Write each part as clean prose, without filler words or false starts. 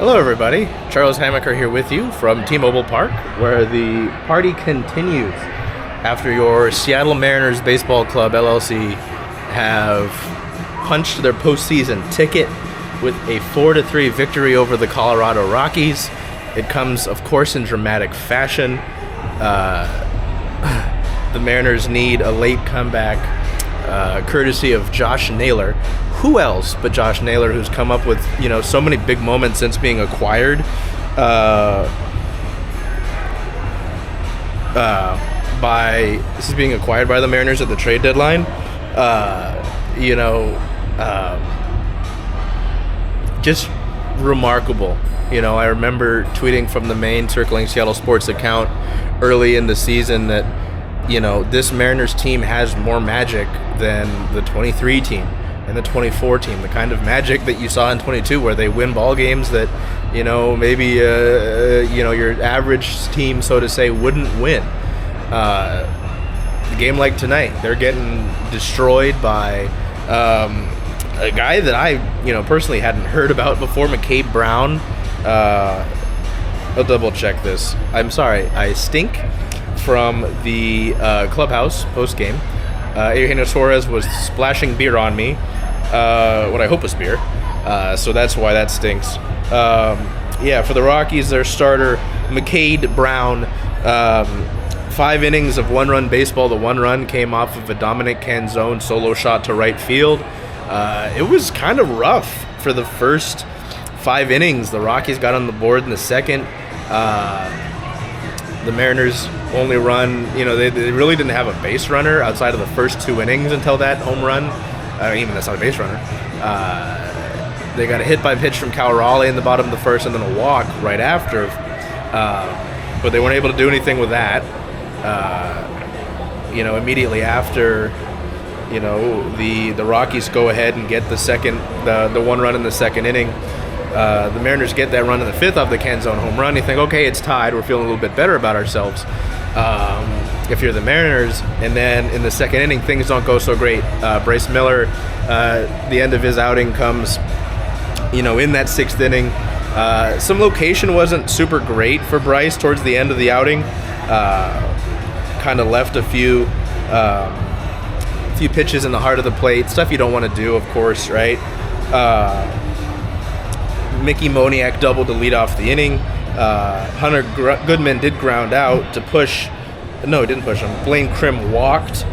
Hello, everybody. Charles Hamaker here with you from T-Mobile Park, where the party continues after your Seattle Mariners Baseball Club, LLC, have punched their postseason ticket with a 4-3 victory over the Colorado Rockies. It comes, of course, in dramatic fashion. The Mariners need a late comeback, courtesy of Josh Naylor. Who else but Josh Naylor, who's come up with, so many big moments since being acquired this is being acquired by the Mariners at the trade deadline. Just remarkable. I remember tweeting from the main Circling Seattle Sports account early in the season that, this Mariners team has more magic than the 23 team and the 24 team, the kind of magic that you saw in 22 where they win ball games that, maybe, your average team, so to say, wouldn't win. A game like tonight, they're getting destroyed by a guy that I, personally hadn't heard about before, McCabe Brown. I'll double check this. I'm sorry, I stink. From the clubhouse post-game. Eugenio Suarez was splashing beer on me, what I hope was beer, so that's why that stinks. For the Rockies, their starter, McCade Brown, 5 innings of one-run baseball. The one run came off of a Dominic Canzone solo shot to right field. It was kind of rough for the first 5 innings. The Rockies got on the board in the second. The Mariners only run, they really didn't have a base runner outside of the first 2 innings until that home run. Even that's not a base runner. They got a hit by pitch from Cal Raleigh in the bottom of the first and then a walk right after. But they weren't able to do anything with that. Immediately after, the Rockies go ahead and get the one run in the second inning. The Mariners get that run in the 5th off the Canzone home run. You think, okay, it's tied. We're feeling a little bit better about ourselves. If you're the Mariners, and then in the second inning, things don't go so great. Bryce Miller, the end of his outing comes, in that 6th inning. Some location wasn't super great for Bryce towards the end of the outing. Kind of left a few pitches in the heart of the plate. Stuff you don't want to do, of course, right? Mickey Moniak doubled to lead off the inning. Hunter Goodman did ground out to push. No, he didn't push him. Blaine Krim walked.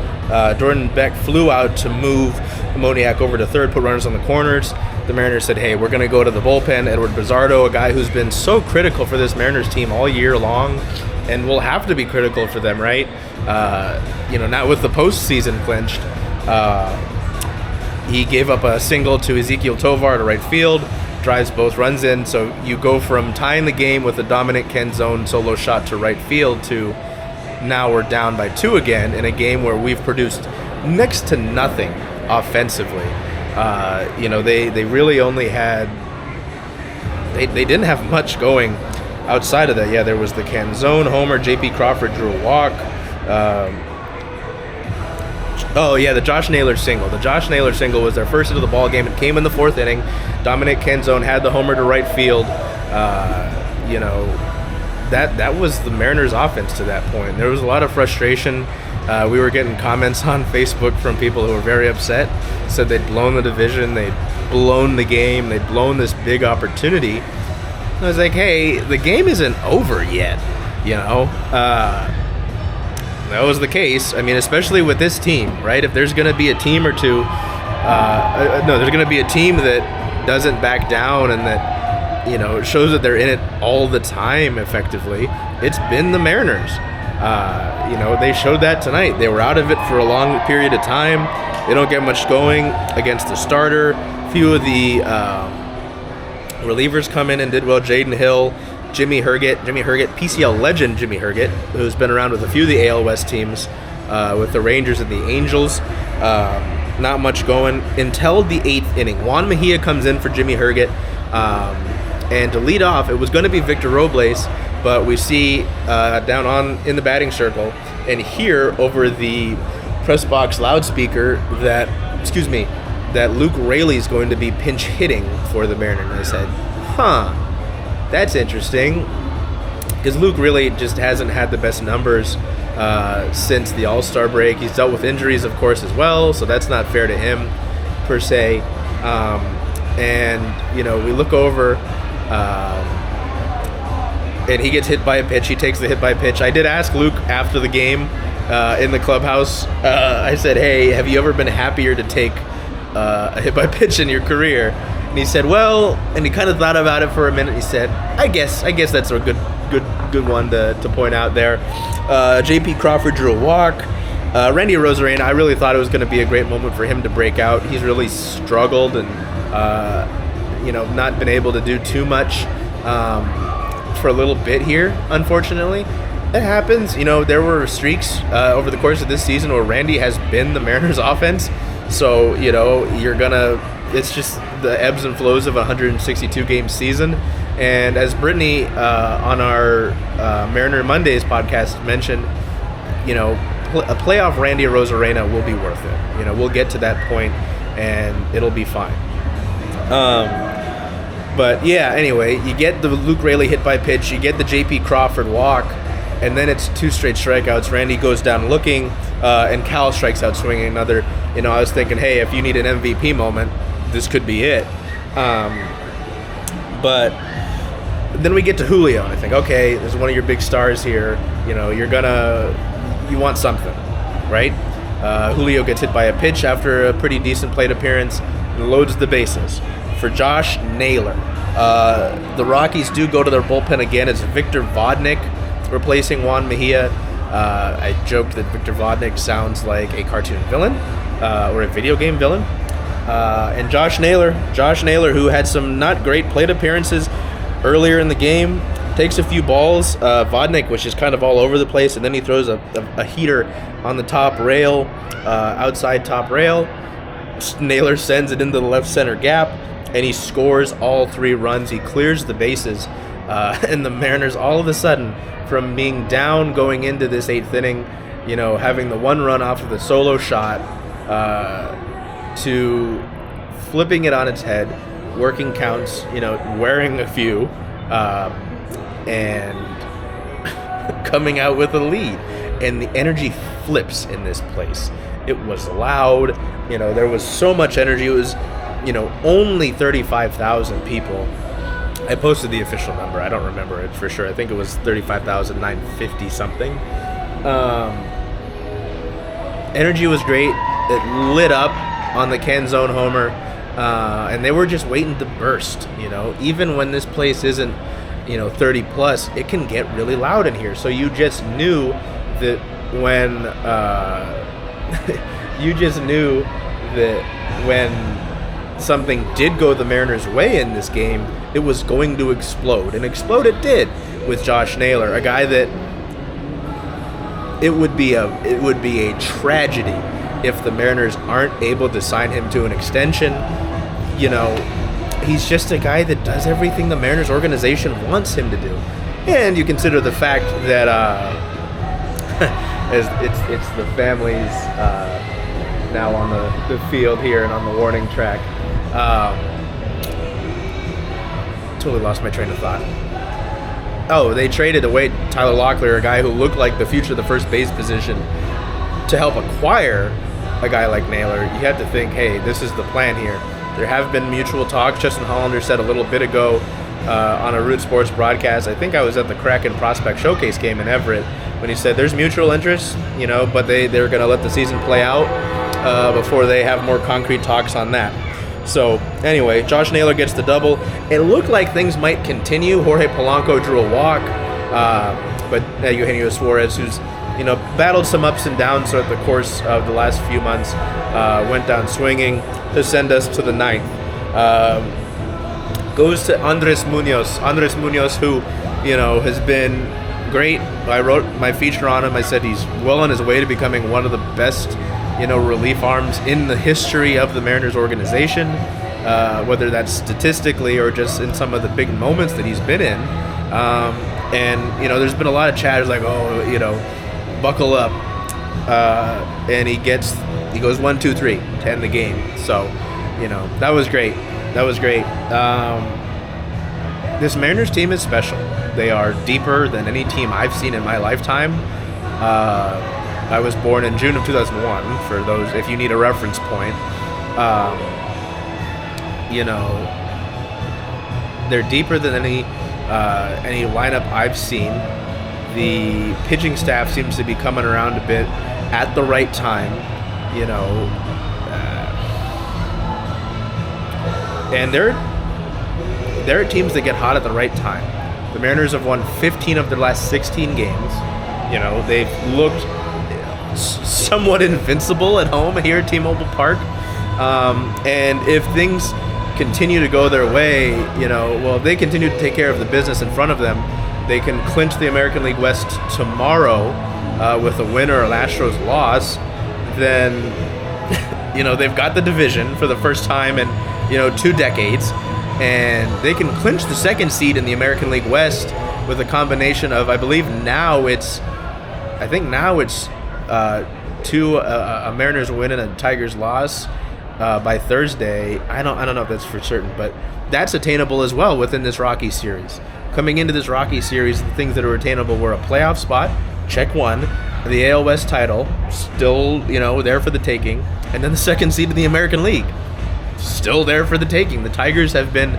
Jordan Beck flew out to move Moniak over to third, put runners on the corners. The Mariners said, hey, we're going to go to the bullpen. Edward Bizzardo, a guy who's been so critical for this Mariners team all year long, and will have to be critical for them, right? Not with the postseason clinched. He gave up a single to Ezekiel Tovar to right field. Drives both runs in, so you go from tying the game with a Dominic Canzone solo shot to right field to now we're down by 2 again in a game where we've produced next to nothing offensively. They really only had they didn't have much going outside of that. Yeah, there was the Canzone homer. J.P. Crawford drew a walk. The Josh Naylor single. The Josh Naylor single was their first into the ball game. It came in the 4th inning. Dominic Canzone had the homer to right field. That was the Mariners' offense to that point. There was a lot of frustration. We were getting comments on Facebook from people who were very upset. Said they'd blown the division, they'd blown the game, they'd blown this big opportunity. I was like, hey, the game isn't over yet. That was the case. I mean, especially with this team, right? If there's going to be a team or two, there's going to be a team that doesn't back down and that, shows that they're in it all the time effectively. It's been the Mariners. They showed that tonight. They were out of it for a long period of time. They don't get much going against the starter. Few of the relievers come in and did well. Jaden Hill, Jimmy Herget, PCL legend Jimmy Herget, who's been around with a few of the AL West teams, with the Rangers and the Angels. Not much going until the 8th inning. Juan Mejia comes in for Jimmy Herget, and to lead off, it was going to be Victor Robles, but we see down in the batting circle and hear over the press box loudspeaker that Luke Raley's going to be pinch hitting for the Mariners. And I said, that's interesting, because Luke really just hasn't had the best numbers since the All-Star break. He's dealt with injuries, of course, as well, so that's not fair to him, per se. And, we look over, and he gets hit by a pitch. He takes the hit by pitch. I did ask Luke after the game in the clubhouse. I said, hey, have you ever been happier to take a hit by pitch in your career? And he said, well, and he kind of thought about it for a minute. He said, I guess that's a good one to point out there. J.P. Crawford drew a walk. Randy Arozarena, I really thought it was going to be a great moment for him to break out. He's really struggled and, not been able to do too much for a little bit here, unfortunately. It happens. There were streaks over the course of this season where Randy has been the Mariners' offense. So, it's just the ebbs and flows of a 162-game season. And as Brittany on our Mariner Mondays podcast mentioned, a playoff Randy Arozarena will be worth it. We'll get to that point and it'll be fine. But yeah, anyway, you get the Luke Raley hit by pitch, you get the J.P. Crawford walk, and then it's 2 straight strikeouts. Randy goes down looking, and Cal strikes out swinging another. I was thinking, hey, if you need an MVP moment, this could be it. But then we get to Julio, and I think, okay, there's one of your big stars here. You want something, right? Julio gets hit by a pitch after a pretty decent plate appearance and loads the bases for Josh Naylor. The Rockies do go to their bullpen again. It's Victor Vodnik replacing Juan Mejia. I joked that Victor Vodnik sounds like a cartoon villain or a video game villain. And Josh Naylor, who had some not great plate appearances earlier in the game, takes a few balls. Vodnik was just kind of all over the place, and then he throws a heater on the top rail, outside top rail. Naylor sends it into the left center gap, and he scores all 3 runs. He clears the bases, and the Mariners all of a sudden, from being down going into this 8th inning, having the 1 run off of the solo shot, to flipping it on its head, working counts, wearing a few, and coming out with a lead. And the energy flips in this place. It was loud. There was so much energy. It was, only 35,000 people. I posted the official number. I don't remember it for sure. I think it was 35,950 something. Energy was great. It lit up on the Ken Zone homer. And they were just waiting to burst. Even when this place isn't, 30 plus, it can get really loud in here. So you just knew that when when something did go the Mariners' way in this game, it was going to explode. And explode it did with Josh Naylor, a guy that it would be a tragedy if the Mariners aren't able to sign him to an extension. He's just a guy that does everything the Mariners organization wants him to do. And you consider the fact that it's the families now on the field here and on the warning track. Totally lost my train of thought. Oh, they traded away Tyler Locklear, a guy who looked like the future of the first base position, to help acquire a guy like Naylor. You had to think, hey, this is the plan here. There have been mutual talks. Justin Hollander said a little bit ago on a Root Sports broadcast, I think I was at the Kraken Prospect Showcase game in Everett, when he said there's mutual interest, but they're going to let the season play out before they have more concrete talks on that. So anyway, Josh Naylor gets the double. It looked like things might continue. Jorge Polanco drew a walk, but Eugenio Suarez, who's battled some ups and downs throughout the course of the last few months, went down swinging to send us to the 9th. Goes to Andres Munoz, who has been great. I wrote my feature on him. I said he's well on his way to becoming one of the best relief arms in the history of the Mariners organization, whether that's statistically or just in some of the big moments that he's been in. And there's been a lot of chatter like, buckle up, and he goes 1, 2, 3 to end the game. So that was great. this Mariners team is special. They are deeper than any team I've seen in my lifetime. I was born in June of 2001, for those, if you need a reference point. You know, they're deeper than any lineup I've seen. The pitching staff seems to be coming around a bit at the right time, you know. And there are teams that get hot at the right time. The Mariners have won 15 of their last 16 games. You know, they've looked somewhat invincible at home here at T-Mobile Park. And if things continue to go their way, you know, well, if they continue to take care of the business in front of them, they can clinch the American League West tomorrow with a win or an Astros loss. Then, you know, they've got the division for the first time in, you know, 2 decades. And they can clinch the second seed in the American League West with a combination of, I believe now it's a Mariners win and a Tigers loss by Thursday. I don't know if that's for certain, but that's attainable as well within this Rockies series. Coming into this Rockies series, the things that are attainable were a playoff spot, check one, the AL West title, still, you know, there for the taking, and then the second seed in the American League, still there for the taking. The Tigers have been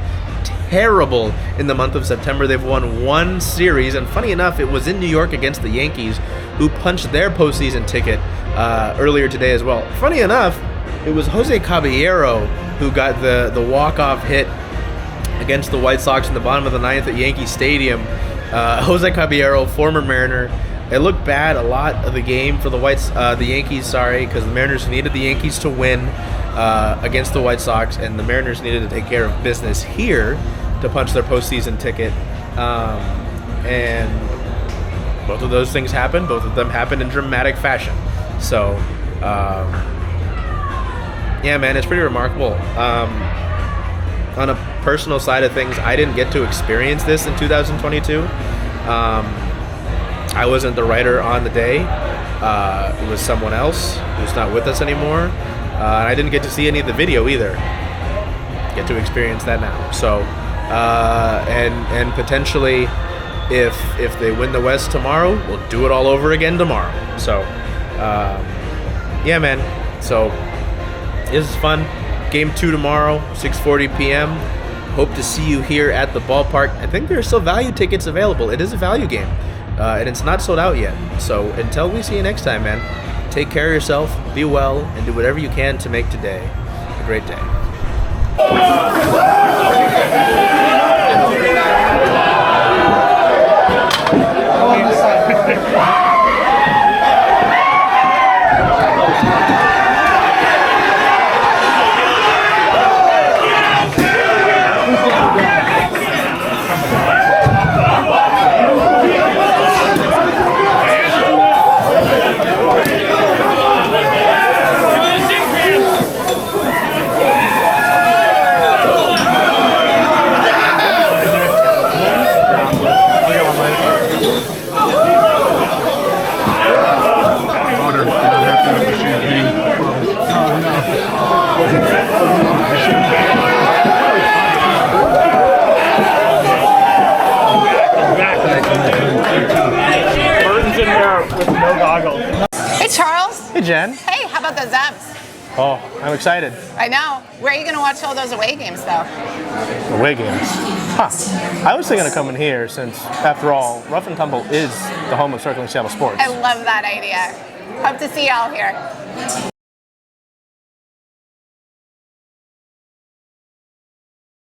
terrible in the month of September. They've won 1 series, and funny enough, it was in New York against the Yankees, who punched their postseason ticket earlier today as well. Funny enough, it was Jose Caballero who got the walk-off hit against the White Sox in the bottom of the 9th at Yankee Stadium. Jose Caballero, former Mariner. It looked bad a lot of the game for the Yankees, because the Mariners needed the Yankees to win against the White Sox, and the Mariners needed to take care of business here to punch their postseason ticket. And both of those things happened. Both of them happened in dramatic fashion. So, yeah, man, it's pretty remarkable. On a personal side of things, I didn't get to experience this in 2022. I wasn't the writer on the day. It was someone else who's not with us anymore. I didn't get to see any of the video either. Get to experience that now. So, and potentially, if they win the West tomorrow, we'll do it all over again tomorrow. So, yeah, man. So, this is fun. Game 2 tomorrow, 6:40 p.m. Hope to see you here at the ballpark. I think there are still value tickets available. It is a value game, and it's not sold out yet. So until we see you next time, man, take care of yourself, be well, and do whatever you can to make today a great day. Hey, Charles. Hey, Jen. Hey, how about those M's? Oh, I'm excited. I know. Where are you going to watch all those away games, though? Away games. Huh. I was thinking of coming here since, after all, Rough and Tumble is the home of Circling Seattle Sports. I love that idea. Hope to see y'all here.